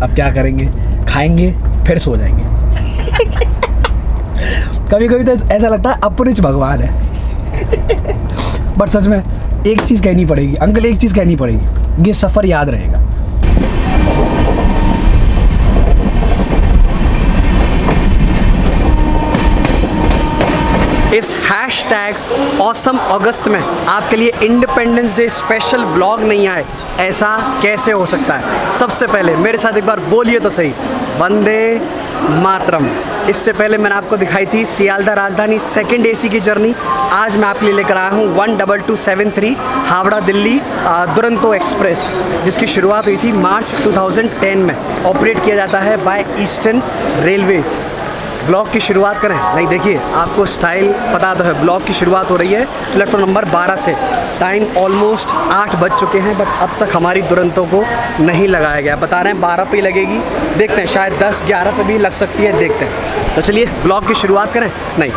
अब क्या करेंगे, खाएंगे फिर सो जाएंगे। कभी कभी तो ऐसा लगता है अपरिच भगवान है। बट सच में एक चीज़ कहनी पड़ेगी अंकल, एक चीज़ कहनी पड़ेगी, ये सफ़र याद रहेगा। इस हैशटैग ऑसम अगस्त में आपके लिए इंडिपेंडेंस डे स्पेशल व्लॉग नहीं आए, ऐसा कैसे हो सकता है? सबसे पहले मेरे साथ एक बार बोलिए तो सही, वंदे मातरम। इससे पहले मैंने आपको दिखाई थी सियालदा राजधानी सेकंड एसी की जर्नी। आज मैं आपके लिए लेकर आया हूँ 12273 हावड़ा दिल्ली दुरंतो एक्सप्रेस, जिसकी शुरुआत हुई थी मार्च 2010 में। ऑपरेट किया जाता है बाय ईस्टर्न रेलवेज। ब्लॉग की शुरुआत करें? नहीं, देखिए आपको स्टाइल पता तो है। ब्लॉग की शुरुआत हो रही है प्लेटफॉर्म नंबर 12 से। टाइम ऑलमोस्ट 8 बज चुके हैं, बट अब तक हमारी दुरंतो को नहीं लगाया गया। बता रहे हैं 12 पे ही लगेगी, देखते हैं शायद 10-11 पे भी लग सकती है, देखते हैं। तो चलिए ब्लॉग की शुरुआत करें। नहीं,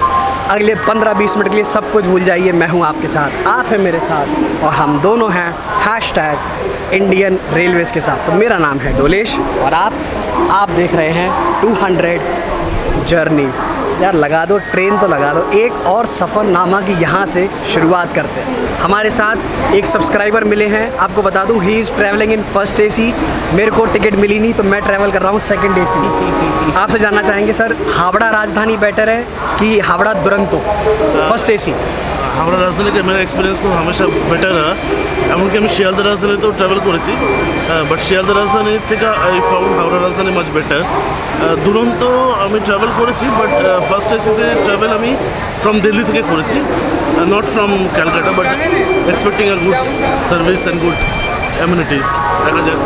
अगले 15-20 मिनट के लिए सब कुछ भूल जाइए। मैं हूँ आपके साथ, आप हैं मेरे साथ, और हम दोनों हैं हैशटैग इंडियन रेलवेज के साथ। तो मेरा नाम है डोलेश और आप देख रहे हैं 200 जर्नीज। यार लगा दो, ट्रेन तो लगा दो, एक और सफ़रनामा की यहाँ से शुरुआत करते हैं। हमारे साथ एक सब्सक्राइबर मिले हैं, आपको बता दूँ he is travelling in first AC. मेरे को टिकट मिली नहीं तो मैं ट्रैवल कर रहा हूँ सेकंड एसी। आपसे जानना चाहेंगे सर, हावड़ा राजधानी बेटर है कि हावड़ा दुरंतो फर्स्ट एसी? হাওড়া রাজধানীতে मेरा एक्सपिरियंस तो हमेशा बेटर है। এমনকি আমি শিয়ালদা রাজধানীতেও ট্রাভেল করেছি, বাট শিয়ালদা রাজধানী থেকে আই ফাউন্ড হাওড়া রাজধানী মাচ বেটার। দুরন্ত আমি ট্রাভেল করেছি, বাট ফার্স্ট এসিতে ট্রাভেল আমি ফ্রম দিল্লি থেকে করেছি, not from Calcutta, but expecting a good service and good amenities. দেখা যাক।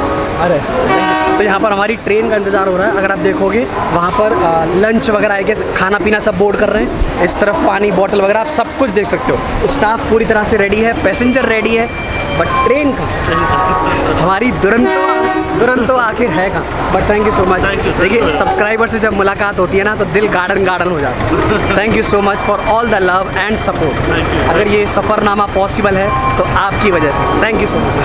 अरे तो यहाँ पर हमारी ट्रेन का इंतज़ार हो रहा है। अगर आप देखोगे वहाँ पर लंच वगैरह आएगा, खाना पीना सब बोर्ड कर रहे हैं। इस तरफ पानी बॉटल वगैरह आप सब कुछ देख सकते हो। स्टाफ पूरी तरह से रेडी है, पैसेंजर रेडी है, बट ट्रेन का हमारी दुरंतो आखिर है कहाँ? But thank you so much. देखिए सब्सक्राइबर से जब मुलाकात होती है ना तो दिल गार्डन हो जाता है। Thank you so much for all the love and support. अगर ये सफ़रनामा पॉसिबल है तो आपकी वजह से। Thank you so much.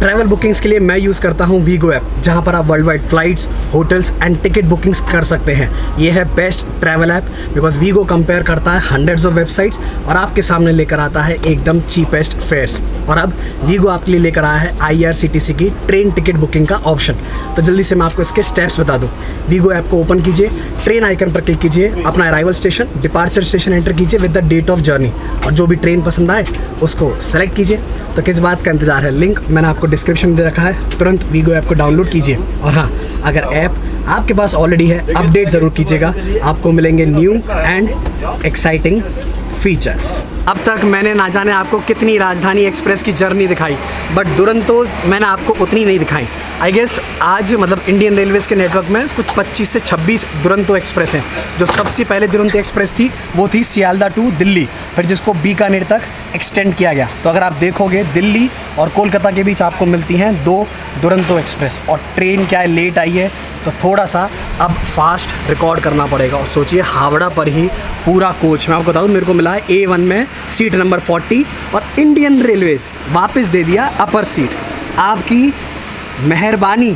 Travel bookings के लिए मैं यूज़ करता हूँ वीगो ऐप, जहाँ पर आप world wide flights, hotels and ticket bookings कर सकते हैं। ये है best travel app because Wego compare करता है हंड्रेड्स ऑफ वेबसाइट्स और आपके सामने लेकर आता है एकदम चीपेस्ट फेयर्स। और अब वीगो आपके लिए लेकर आया है IRCTC की ट्रेन टिकट बुकिंग का ऑप्शन। तो जल्दी से मैं आपको इसके स्टेप्स बता दूँ। वीगो ऐप को ओपन कीजिए, ट्रेन आइकन पर क्लिक कीजिए, अपना arrival station, departure station enter कीजिए with the date of journey, और जो भी ट्रेन पसंद आए उसको सेलेक्ट कीजिए। तो किस बात का इंतज़ार है? लिंक मैंने आपको डिस्क्रिप्शन में दे रखा है, तुरंत वीगो ऐप को डाउनलोड कीजिए। और हाँ, अगर ऐप आपके पास ऑलरेडी है, अपडेट ज़रूर कीजिएगा, आपको मिलेंगे न्यू एंड एक्साइटिंग फीचर्स। अब तक मैंने ना जाने आपको कितनी राजधानी एक्सप्रेस की जर्नी दिखाई, बट दुरंतोज़ मैंने आपको उतनी नहीं दिखाई। आई गेस आज मतलब इंडियन रेलवेज़ के नेटवर्क में कुछ 25 से 26 दुरंतो एक्सप्रेस हैं। जो सबसे पहले दुरंतो एक्सप्रेस थी वो थी सियालदा टू दिल्ली, फिर जिसको बीकानेर तक एक्सटेंड किया गया। तो अगर आप देखोगे दिल्ली और कोलकाता के बीच आपको मिलती हैं 2 दुरंतो एक्सप्रेस, और ट्रेन क्या है लेट आई है तो थोड़ा सा अब फास्ट रिकॉर्ड करना पड़ेगा। और सोचिए हावड़ा पर ही पूरा कोच, मैं आपको बता दूँ, मेरे को मिला है A1 में सीट नंबर 40 और इंडियन रेलवेज़ वापस दे दिया अपर सीट। आपकी मेहरबानी,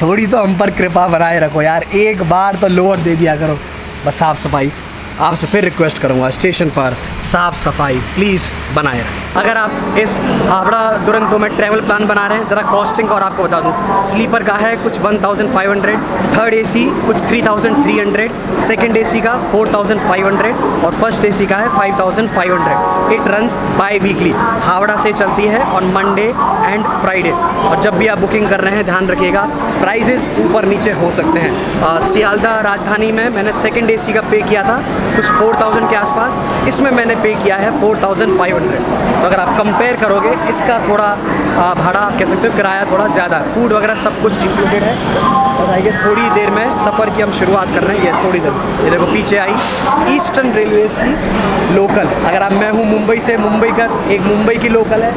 थोड़ी तो हम पर कृपा बनाए रखो यार, एक बार तो लोअर दे दिया करो। बस साफ़ सफाई आपसे फिर रिक्वेस्ट करूँगा, स्टेशन पर साफ़ सफाई प्लीज़ बनाए रखें। अगर आप इस हावड़ा दुरंतो में ट्रैवल प्लान बना रहे हैं, ज़रा कॉस्टिंग और आपको बता दूँ। स्लीपर का है कुछ 1500, थर्ड AC कुछ 3300, सेकंड AC का 4500 और फर्स्ट AC का है 5500। It runs by weekly, Howrah से चलती है ऑन मंडे एंड फ्राइडे। और जब भी आप बुकिंग कर रहे हैं ध्यान रखिएगा, प्राइजेस ऊपर नीचे हो सकते हैं। सियालदा राजधानी में मैंने सेकंड AC का पे किया था कुछ 4000 के आसपास। इसमें मैंने पे किया है 4500। तो अगर आप कंपेयर करोगे इसका थोड़ा भाड़ा कह सकते हो, किराया थोड़ा ज़्यादा है। फूड वगैरह सब कुछ इंक्लूडेड है। बस आई गेस थोड़ी देर में सफ़र की हम शुरुआत कर रहे हैं। यस, थोड़ी देर। ये देखो पीछे आई ईस्टर्न रेलवेज़ की लोकल। अगर आप, मैं हूँ मुंबई से, मुंबई का एक मुंबई की लोकल है,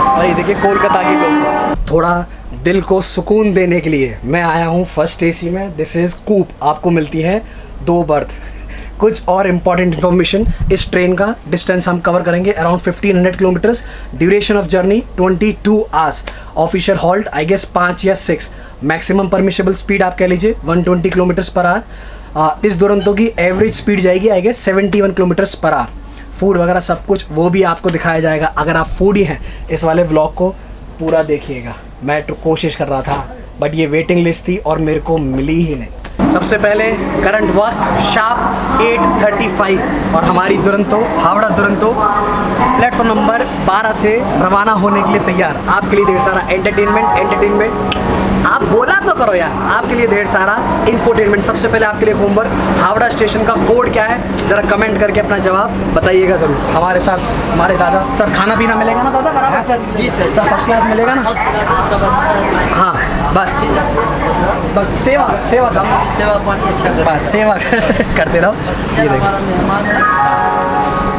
और ये देखिए कोलकाता की लोकल। थोड़ा दिल को सुकून देने के लिए मैं आया हूँ फर्स्ट एसी में। This is coupe. आपको मिलती है 2 बर्थ। कुछ और इम्पॉर्टेंट इन्फॉर्मेशन, इस ट्रेन का डिस्टेंस हम कवर करेंगे around 1500 kilometres. Duration of journey 22 hours. Official halt I guess 5 या 6। मैक्सिमम परमिशेबल स्पीड आप कह लीजिए 120 किलोमीटर्स पर आवर। इस दुरंतो की एवरेज स्पीड जाएगी I guess 71 kilometres per hour. Food वगैरह सब कुछ वो भी आपको दिखाया जाएगा। अगर आप फूडी हैं इस वाले व्लॉग को पूरा देखिएगा। मैं तो कोशिश कर रहा था बट ये वेटिंग लिस्ट थी और मेरे को मिली ही नहीं। सबसे पहले करंट वक्त शार्प 8:35 और हमारी दुरंतो, हावड़ा दुरंतो प्लेटफॉर्म नंबर 12 से रवाना होने के लिए तैयार। आपके लिए ढेर सारा एंटरटेनमेंट। आप बोला तो करो यार, आपके लिए ढेर सारा इंफोटेनमेंट। सबसे पहले आपके लिए होमवर्क, हावड़ा स्टेशन का कोड क्या है ज़रा कमेंट करके अपना जवाब बताइएगा ज़रूर। हमारे साथ हमारे दादा, सब खाना पीना मिलेगा ना दादा बराबर? हाँ सर, जी सर, सब फर्स्ट क्लास मिलेगा ना? सब अच्छा है। हाँ बस सेवा सेवा पानी अच्छा कर, बस सेवा करते रहो। ये देखो हमारा मेहमान है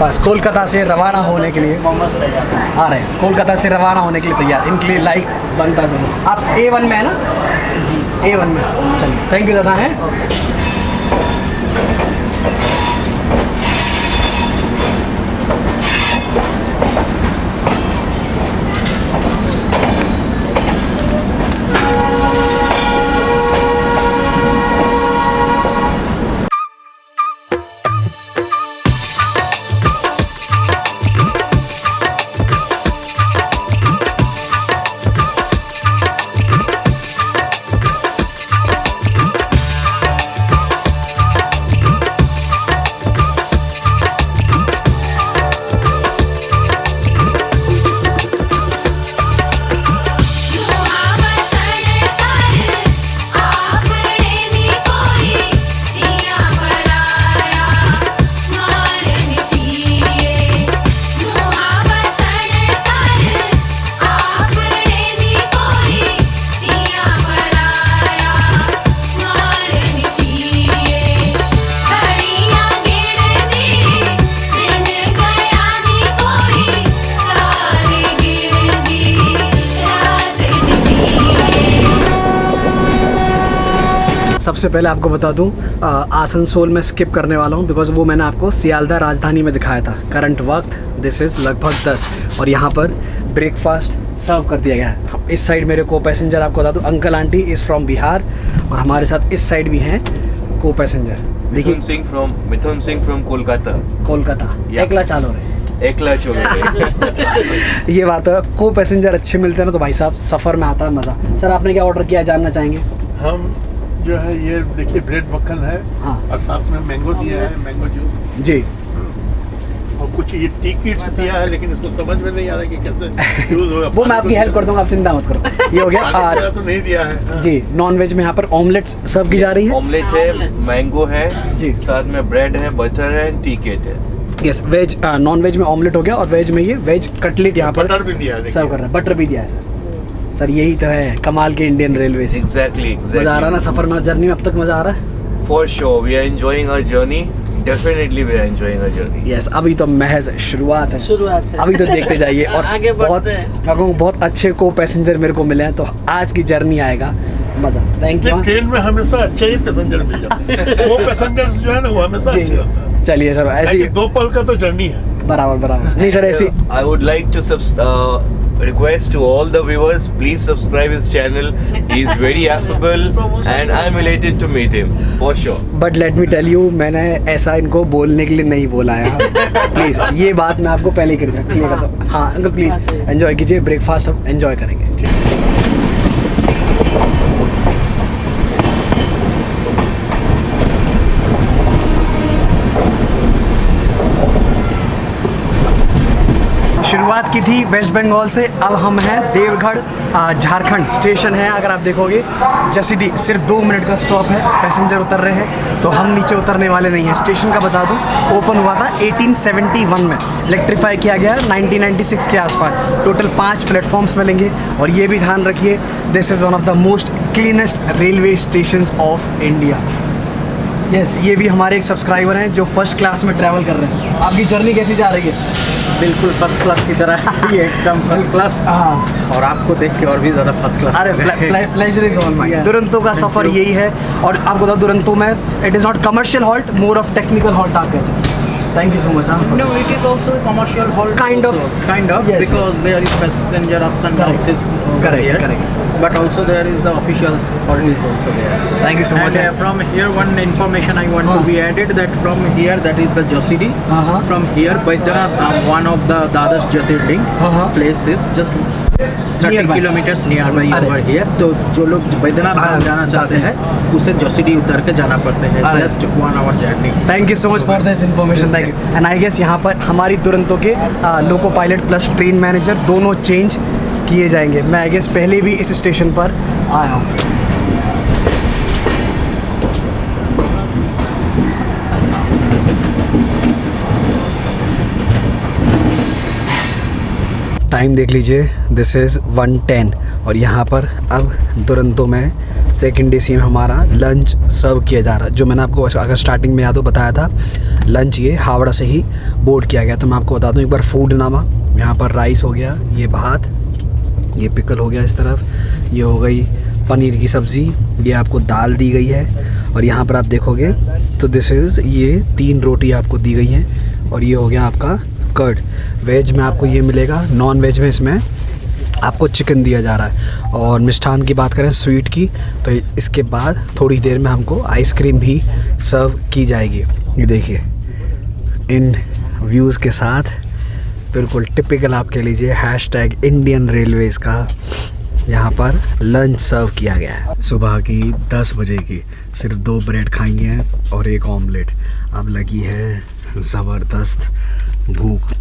बस कोलकाता से रवाना होने के लिए मोहम्मद सैयद। आ रहे हैं। कोलकाता से रवाना होने के लिए तैयार। इनके लिए लाइक बनता जरूर। आप A1 में है ना? जी, A1 में। चलिए थैंक यू दादा हैं। सबसे पहले आपको बता दूं, आसनसोल में स्किप करने वाला हूं बिकॉज वो मैंने आपको सियालदा राजधानी में दिखाया था। करंट वक्त दिस इज़ लगभग 10 और यहाँ पर ब्रेकफास्ट सर्व कर दिया गया है। इस साइड मेरे को पैसेंजर आपको बता दूं, uncle aunty is from Bihar और हमारे साथ इस साइड भी हैं को पैसेंजर। देखिए मिथुन सिंह फ्रॉम कोलकाता। एकला चालो रहे, एकला चलो रहे। ये बात है। को पैसेंजर अच्छे मिलते हैं ना तो भाई साहब सफ़र में आता है मज़ा। सर आपने क्या ऑर्डर किया जानना चाहेंगे? हम जो है ये देखिए ब्रेड मक्खन है, हाँ। और साथ में मैंगो दिया है, मैंगो जूस, जी। और कुछ ये टी किट्स दिया है लेकिन इसको समझ में नहीं आ रहा कि कैसे यूज होगा। वो मैं आपकी हेल्प कर दूंगा, आप चिंता मत करो। ये हो गया। पानी तो नहीं दिया है। जी, नॉन वेज में यहाँ पर ऑमलेट सर्व की जा रही है। ऑमलेट है, मैंगो है जी। साथ में ब्रेड है, बटर है, टी केट है। यस, वेज नॉन वेज में ऑमलेट हो गया और वेज में ये वेज कटलेट यहाँ पर बटर भी दिया है, सर्व कर रहे हैं। बटर भी दिया है सर। सर यही तो है कमाल के इंडियन रेलवे से। एग्जैक्टली मजा आ रहा है ना सफर में, जर्नी में अब तक मजा आ रहा है? For sure we are enjoying our journey. Definitely we are enjoying our journey. Yes, अभी तो महज शुरुआत है। अभी तो देखते जाइए और आगे बहुत बढ़ते हैं। मैं कहूँ बहुत अच्छे को पैसेंजर मेरे को मिले हैं तो आज की जर्नी आएगा मजा। Thank you. ट्रेन में हमेशा अच्छे ही पैसेंजर मिल जाते हैं। वो पैसेंजर्स जो है ना वो हमेशा अच्छे होता है। चलिए सर ऐसी लेकिन 2 पल का तो जर्नी है। बराबर नहीं सर ऐसी। I would like to request to all the viewers, please subscribe his channel. He is very affable and I'm elated to meet him for sure. But let me tell you, मैंने ऐसा इनको बोलने के लिए नहीं बोला है। प्लीज़ ये बात मैं आपको पहले ही क्लियर करता हूँ। हाँ अंकल प्लीज़ एंजॉय कीजिए, ब्रेकफास्ट हम एंजॉय करेंगे। शुरू शुरुआत की थी वेस्ट बंगाल से, अब हम हैं देवगढ़ झारखंड। स्टेशन है अगर आप देखोगे जसीडी, सिर्फ 2 मिनट का स्टॉप है, पैसेंजर उतर रहे हैं तो हम नीचे उतरने वाले नहीं हैं। स्टेशन का बता दूं, ओपन हुआ था 1871 में, इलेक्ट्रीफाई किया गया 1996 के आसपास। टोटल 5 प्लेटफॉर्म्स मिलेंगे और ये भी ध्यान रखिए, this is one of the most cleanest railway station of India. Yes, ये भी हमारे एक सब्सक्राइबर हैं जो फर्स्ट क्लास में ट्रैवल कर रहे हैं। आपकी जर्नी कैसी जा रही है? बिल्कुल फर्स्ट क्लास की तरह ये एकदम फर्स्ट क्लास। हाँ, और आपको देख के और भी ज़्यादा फर्स्ट क्लास। अरे pleasure is on my. Duronto का सफ़र यही है। और आपको बता, दुरंतो में it is not commercial halt, more of technical halt आप कह सकते हैं। Thank you so much. No, it is also a commercial halt. Kind of. Kind of, Yes, because there is passenger ups and downs is Correct, here. correct. But also there is the official halt is also there. Thank you so much. And from here, one information I want to be added, that from here, that is the Josidi. From here, Baidyanath, one of the Dadas Jyotirling place is just 30 Nearby. kilometers nearby अरे। over here. तो जो लोग बैद्यनाथ धाम जाना चाहते हैं उसे जोशीडी उतर के जाना पड़ते हैं। अरे। Just 1 hour journey. Thank you so much for this information. Thank you. And I guess यहाँ पर हमारी दुरंतो के loco pilot plus train manager दोनों चेंज किए जाएंगे। मैं आई गेस पहले भी इस स्टेशन पर आया हूँ। टाइम देख लीजिए, दिस इज़ 1:10 और यहाँ पर अब दुरंतो में सेकेंड एसी में हमारा लंच सर्व किया जा रहा है। जो मैंने आपको अगर स्टार्टिंग में याद हो बताया था, लंच ये हावड़ा से ही बोर्ड किया गया। तो मैं आपको बता दूँ एक बार फूड नामा। यहाँ पर राइस हो गया, ये भात, ये पिकल हो गया इस तरफ, ये हो गई पनीर की सब्ज़ी, ये आपको दाल दी गई है। और यहाँ पर आप देखोगे तो दिस इज़ ये 3 रोटी आपको दी गई हैं। और ये हो गया आपका कर्ड। वेज में आपको ये मिलेगा, नॉन वेज में इसमें आपको चिकन दिया जा रहा है। और मिष्ठान की बात करें स्वीट की, तो इसके बाद थोड़ी देर में हमको आइसक्रीम भी सर्व की जाएगी। ये देखिए इन व्यूज़ के साथ, बिल्कुल टिपिकल आप कह लीजिए #इंडियन रेलवेज़ का यहाँ पर लंच सर्व किया गया है। सुबह की 10 बजे की सिर्फ 2 ब्रेड खाएंगे और 1 ऑमलेट। अब लगी है ज़बरदस्त भूख।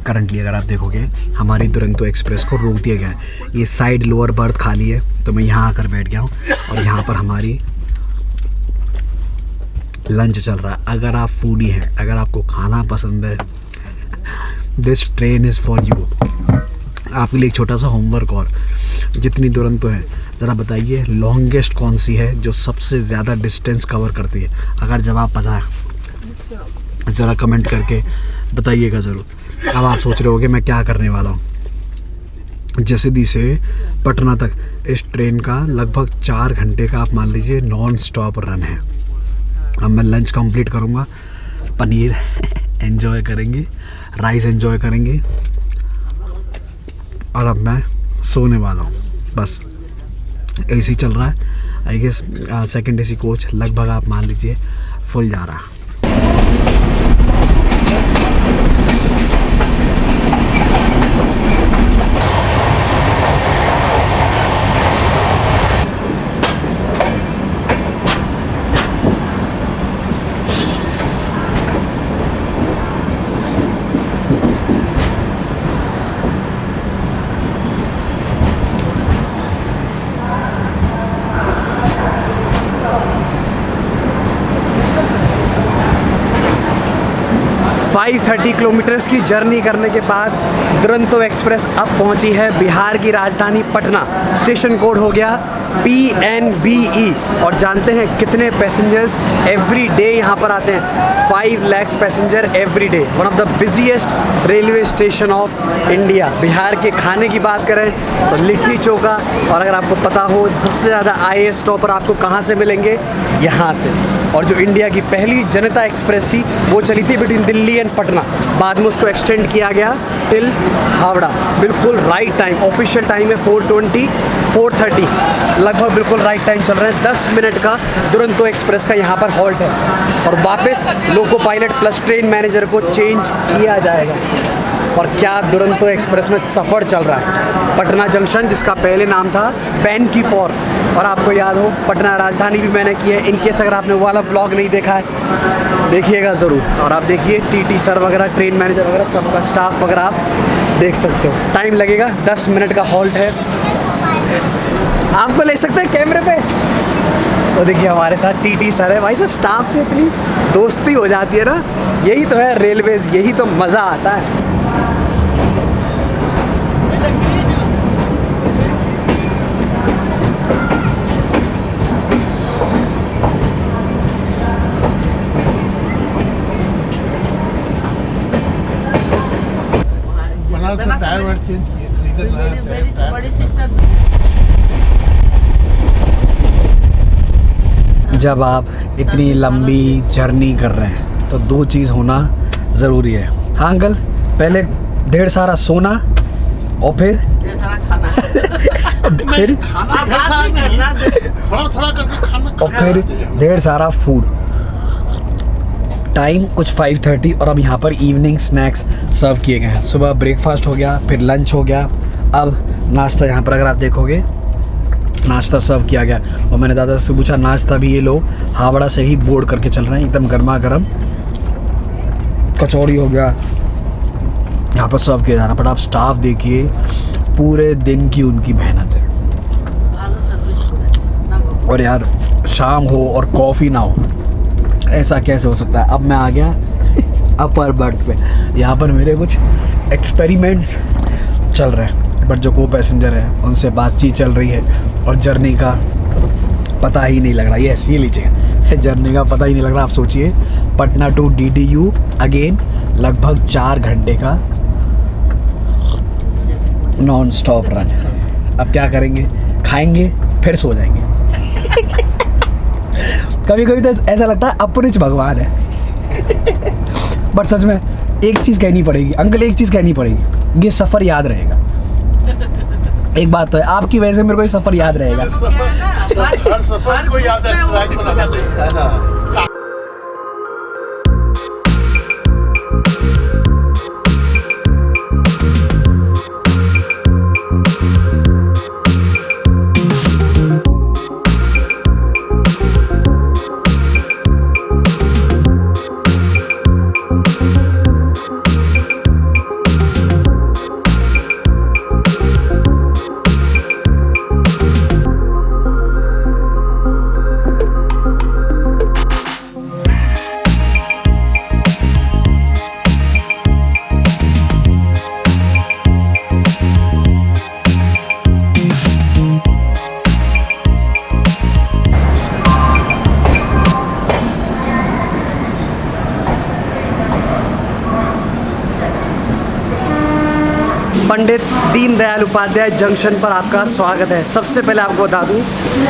करंटली अगर आप देखोगे हमारी दुरंतो एक्सप्रेस को रोक दिया गया है। ये साइड लोअर बर्थ खाली है तो मैं यहाँ आकर बैठ गया हूँ और यहाँ पर हमारी लंच चल रहा है। अगर आप फूडी हैं, अगर आपको खाना पसंद है, this train is for you. आपके लिए एक छोटा सा होमवर्क और, जितनी दुरंतो है ज़रा बताइए लॉन्गेस्ट कौन सी है जो सबसे ज़्यादा डिस्टेंस कवर करती है। अगर जवाब पता है ज़रा कमेंट करके बताइएगा ज़रूर। अब आप सोच रहे होगे मैं क्या करने वाला हूँ। जसीडी से पटना तक इस ट्रेन का लगभग 4 घंटे का आप मान लीजिए नॉन स्टॉप रन है। अब मैं लंच कंप्लीट करूँगा, पनीर एंजॉय करेंगे, राइस एंजॉय करेंगे और अब मैं सोने वाला हूँ। बस एसी चल रहा है। I guess second AC coach लगभग आप मान लीजिए फुल जा रहा है। फाइव 30 किलोमीटर्स की जर्नी करने के बाद दुरंतो एक्सप्रेस अब पहुंची है बिहार की राजधानी पटना। स्टेशन कोड हो गया PNBE। और जानते हैं कितने पैसेंजर्स एवरी डे यहाँ पर आते हैं? 5 lakh passenger every day. One of the busiest railway station of India. Bihar के खाने की बात करें तो लिट्टी चोखा, और अगर आपको पता हो सबसे ज़्यादा IAS टॉपर आपको कहाँ से मिलेंगे? यहाँ से। और जो इंडिया की पहली जनता एक्सप्रेस थी वो चली थी बिटवीन दिल्ली एंड पटना, बाद में उसको एक्सटेंड किया गया टिल हावड़ा। बिल्कुल राइट टाइम, ऑफिशियल टाइम है 4:20 4:30, लगभग बिल्कुल राइट टाइम चल रहा है। 10 मिनट का दुरंतो एक्सप्रेस का यहाँ पर हॉल्ट है और वापस लोको पायलट प्लस ट्रेन मैनेजर को चेंज किया जाएगा। और क्या दुरंतो एक्सप्रेस में सफ़र चल रहा है। पटना जंक्शन, जिसका पहले नाम था पैन की पौर, और आपको याद हो पटना राजधानी भी मैंने की है। इनकेस अगर आपने वो वाला व्लॉग नहीं देखा है देखिएगा ज़रूर। और आप देखिए टीटी सर वगैरह, ट्रेन मैनेजर वगैरह, सबका स्टाफ वगैरह आप देख सकते हो। टाइम लगेगा, 10 मिनट का हॉल्ट है। आपको ले सकते हैं कैमरे पे। तो देखिए हमारे साथ टीटी सर है। भाई साहब, स्टाफ से इतनी दोस्ती हो जाती है ना, यही तो है रेलवेज़, यही तो मज़ा आता है। बनारस में टायर वायर चेंज किए, खरीदे टायर। बड़ी सिस्टर जब आप इतनी लंबी जर्नी कर रहे हैं तो दो चीज़ होना ज़रूरी है। हाँ अंकल, पहले ढेर सारा सोना और फिर फिर थोड़ा थोड़ा करके खाना और फिर ढेर सारा फूड। टाइम कुछ 5:30 और अब यहाँ पर इवनिंग स्नैक्स सर्व किए गए हैं। सुबह ब्रेकफास्ट हो गया, फिर लंच हो गया, अब नाश्ता। यहाँ पर अगर आप देखोगे नाश्ता सर्व किया गया। और मैंने दादा से पूछा, नाश्ता भी ये लोग हावड़ा से ही बोर्ड करके चल रहे हैं, एकदम गर्मा गर्म। कचौड़ी हो गया, यहाँ पर सर्व किया जा रहा है। बट आप स्टाफ देखिए, पूरे दिन की उनकी मेहनत है। और यार शाम हो और कॉफ़ी ना हो, ऐसा कैसे हो सकता है। अब मैं आ गया अपर बर्थ पे। यहाँ पर मेरे कुछ एक्सपेरिमेंट्स चल रहे हैं। बट जो को पैसेंजर है उनसे बातचीत चल रही है और जर्नी का पता ही नहीं लग रहा। ये लीजिए, जर्नी का पता ही नहीं लग रहा। आप सोचिए, पटना टू DDU अगेन लगभग 4 घंटे का नॉन स्टॉप रन। अब क्या करेंगे, खाएंगे फिर सो जाएंगे। कभी कभी तो ऐसा लगता है अपरिच भगवान है। बट सच में एक चीज़ कहनी पड़ेगी अंकल, एक चीज़ कहनी पड़ेगी, ये सफ़र याद रहेगा। एक बात तो है, आपकी वजह से मेरे को ये सफ़र याद रहेगा। हर सफर को याद है। पंडित दीनदयाल उपाध्याय जंक्शन पर आपका स्वागत है। सबसे पहले आपको बता दूं,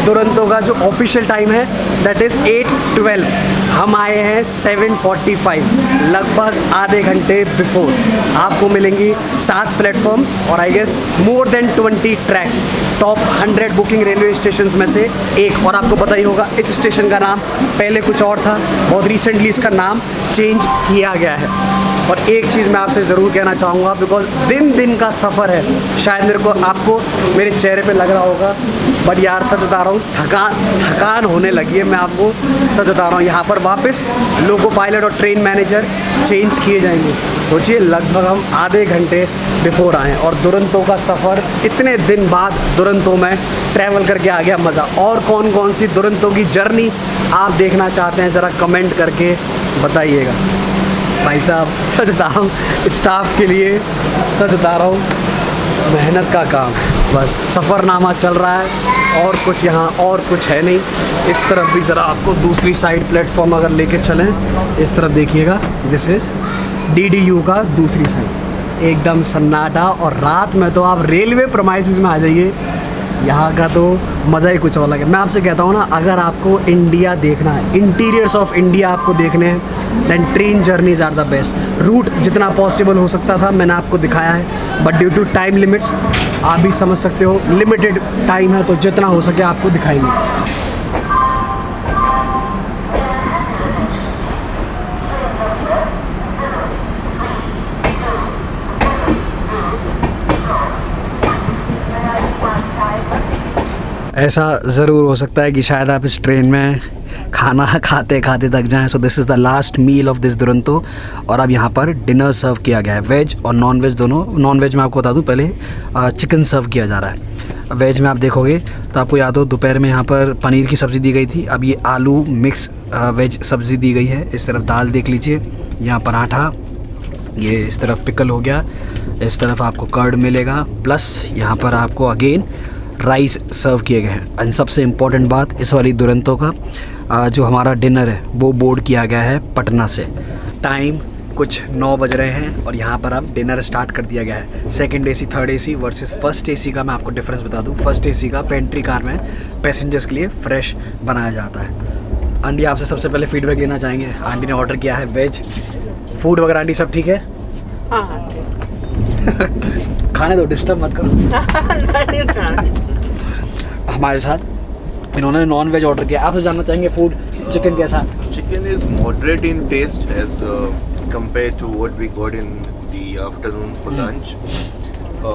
दुरंतो का जो ऑफिशियल टाइम है दैट इज़ 8:12। हम आए हैं 7:45, लगभग आधे घंटे बिफोर। आपको मिलेंगी 7 प्लेटफॉर्म्स और I guess more than 20 tracks. Top 100 booking railway station में से एक। और आपको पता ही होगा इस स्टेशन का नाम पहले कुछ और था, बहुत रिसेंटली इसका नाम चेंज किया गया है। और एक चीज़ मैं आपसे ज़रूर कहना चाहूँगा, बिकॉज दिन दिन का सफ़र है। शायद मेरे को आपको मेरे चेहरे पे लग रहा होगा, बट यार सच बता रहा हूँ, थकान होने लगी है। मैं आपको सच बता रहा हूँ, यहाँ पर वापस लोको पायलट और ट्रेन मैनेजर चेंज किए जाएंगे। सोचिए, लगभग हम आधे घंटे बिफोर आए हैं और दुरंतो का सफ़र, इतने दिन बाद दुरंतो में ट्रैवल करके आ गया मज़ा। और कौन कौन सी दुरंतो की जर्नी आप देखना चाहते हैं, ज़रा कमेंट करके बताइएगा। भाई साहब सच बता रहा हूँ, स्टाफ के लिए सच बता रहा हूँ, मेहनत का काम है। बस सफ़रनामा चल रहा है और कुछ यहाँ और कुछ है नहीं। इस तरफ भी ज़रा आपको दूसरी साइड प्लेटफॉर्म अगर लेके चलें, इस तरफ देखिएगा, दिस इज़ DDU का दूसरी साइड, एकदम सन्नाटा। और रात में तो आप रेलवे प्रोमाइसेस में आ जाइए, यहाँ का तो मज़ा ही कुछ और अलग है। मैं आपसे कहता हूँ ना, अगर आपको इंडिया देखना है, इंटीरियर्स ऑफ इंडिया आपको देखने हैं, then train journeys are the best. Route जितना पॉसिबल हो सकता था मैंने आपको दिखाया है, but due to time limits आप भी समझ सकते हो, लिमिटेड टाइम है, तो जितना हो सके आपको दिखाएंगे। ऐसा ज़रूर हो सकता है कि शायद आप इस ट्रेन में खाना खाते खाते थक जाएं। So this is the last mile of this Duronto. और अब यहाँ पर डिनर सर्व किया गया है, वेज और नॉन वेज दोनों। नॉन वेज में आपको बता दूँ, पहले चिकन सर्व किया जा रहा है। वेज में आप देखोगे तो आपको याद हो दोपहर में यहाँ पर पनीर की सब्ज़ी दी गई थी, अब ये आलू मिक्स वेज सब्ज़ी दी गई है। इस तरफ दाल देख लीजिए, यहाँ पराठा, ये इस तरफ पिकल हो गया, इस तरफ आपको कर्ड मिलेगा, प्लस यहाँ पर आपको अगेन राइस सर्व किए गए हैं। एंड सबसे इम्पॉर्टेंट बात इस वाली दुरंतो का, जो हमारा डिनर है वो बोर्ड किया गया है पटना से। टाइम कुछ 9 बज रहे हैं और यहाँ पर अब डिनर स्टार्ट कर दिया गया है। Second AC third AC versus first AC का मैं आपको डिफरेंस बता दूँ। फर्स्ट एसी का पेंट्री कार में पैसेंजर्स के लिए फ्रेश बनाया जाता है। आंटी आपसे सबसे पहले फीडबैक लेना चाहेंगे। आंटी ने ऑर्डर किया है वेज फूड वगैरह। आंटी सब ठीक है? हाँ खाने दो, डिस्टर्ब मत करो। हमारे साथ इन्होंने नॉन वेज ऑर्डर किया। आपसे जानना चाहेंगे फूड चिकन कैसा? Chicken is moderate in taste as compared to what we got in the afternoon for lunch.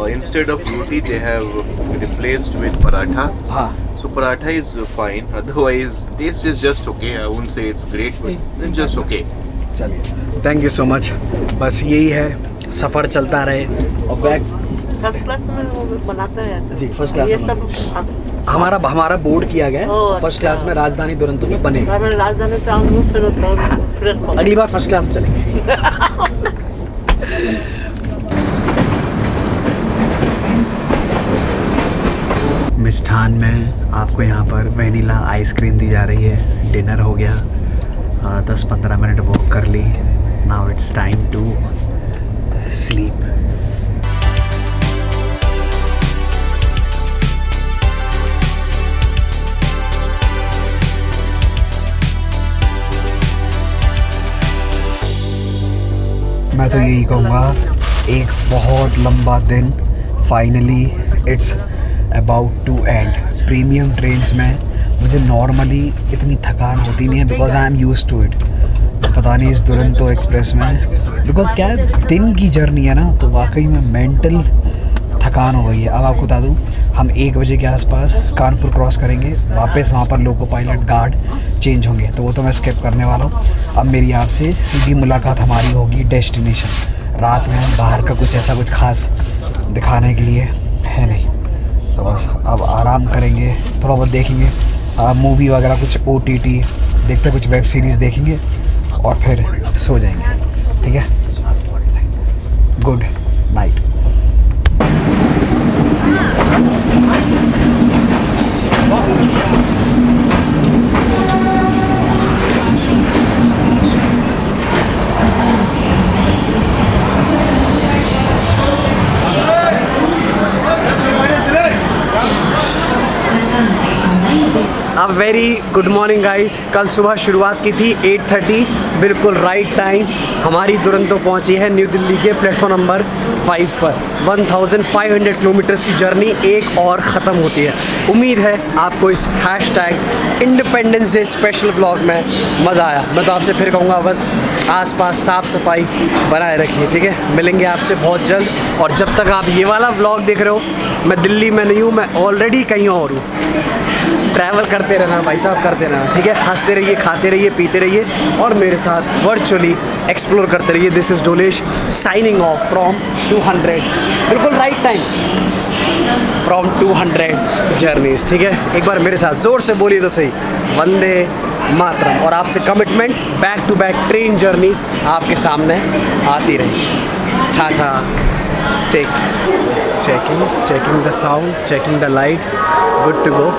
Instead of roti, they have replaced with paratha. हाँ, So paratha is fine. Otherwise, taste is just okay. I won't say it's great, but it's just okay. चलिए thank you so much. बस यही है, सफ़र चलता रहे और bag first class में वो बनाता है जी, फर्स्ट क्लास ये में। सब हमारा बोर्ड किया गया ओह, है फर्स्ट अच्छा। क्लास में राजधानी दुरंतो में बनेगा। मैं राजधानी चाहूँगी फिर फ्रेश अगली बार फर्स्ट क्लास में चलेंगे। मिष्ठान में आपको यहाँ पर वेनिला आइसक्रीम दी जा रही है। डिनर हो गया, 10-15 मिनट वॉक कर ली। Now it's time to sleep. मैं तो यही कहूँगा, एक बहुत लंबा दिन finally it's about to end. Premium trains में मुझे नॉर्मली इतनी थकान होती नहीं है because I am used to it. पता नहीं इस दुरंतो एक्सप्रेस में बिकॉज क्या है, दिन की जर्नी है ना, तो वाकई में मेंटल थकान हो गई है। अब आपको बता दूँ, हम 1 बजे के आसपास कानपुर क्रॉस करेंगे, वापस वहाँ पर लोको पायलट गार्ड चेंज होंगे, तो वो तो मैं स्किप करने वाला हूँ। अब मेरी आपसे सीधी मुलाकात हमारी होगी डेस्टिनेशन। रात में बाहर का कुछ ऐसा कुछ खास दिखाने के लिए है नहीं, तो बस अब आराम करेंगे, थोड़ा बहुत देखेंगे मूवी वगैरह, कुछ OTT देखते, कुछ वेब सीरीज़ देखेंगे और फिर सो जाएंगे। ठीक है, गुड नाइट। अब वेरी गुड मॉर्निंग गाइस। कल सुबह शुरुआत की थी 8:30, बिल्कुल राइट टाइम। हमारी दुरंतो पहुंची है न्यू दिल्ली के प्लेटफॉर्म नंबर 5 पर। 1500 किलोमीटर्स की जर्नी एक और ख़त्म होती है। उम्मीद है आपको इस #इंडिपेंडेंस डे स्पेशल व्लॉग में मज़ा आया। मैं तो आपसे फिर कहूँगा, बस आसपास साफ़ सफाई बनाए रखिए। ठीक है, मिलेंगे आपसे बहुत जल्द। और जब तक आप ये वाला व्लॉग देख रहे हो, मैं दिल्ली में नहीं हूँ, मैं ऑलरेडी कहीं और हूँ। ट्रैवल करते रहना भाई साहब, करते रहना। ठीक है, हंसते रहिए, खाते रहिए, पीते रहिए और मेरे साथ वर्चुअली एक्सप्लोर करते रहिए। This is Dolesh signing off from 200, बिल्कुल राइट टाइम, फ्रॉम 200 जर्नीज। ठीक है, एक बार मेरे साथ ज़ोर से बोलिए तो सही, वंदे मातरम। और आपसे commitment, back to back train journeys आपके सामने आती रही। टाटा, take, checking the sound, checking the light, good to go.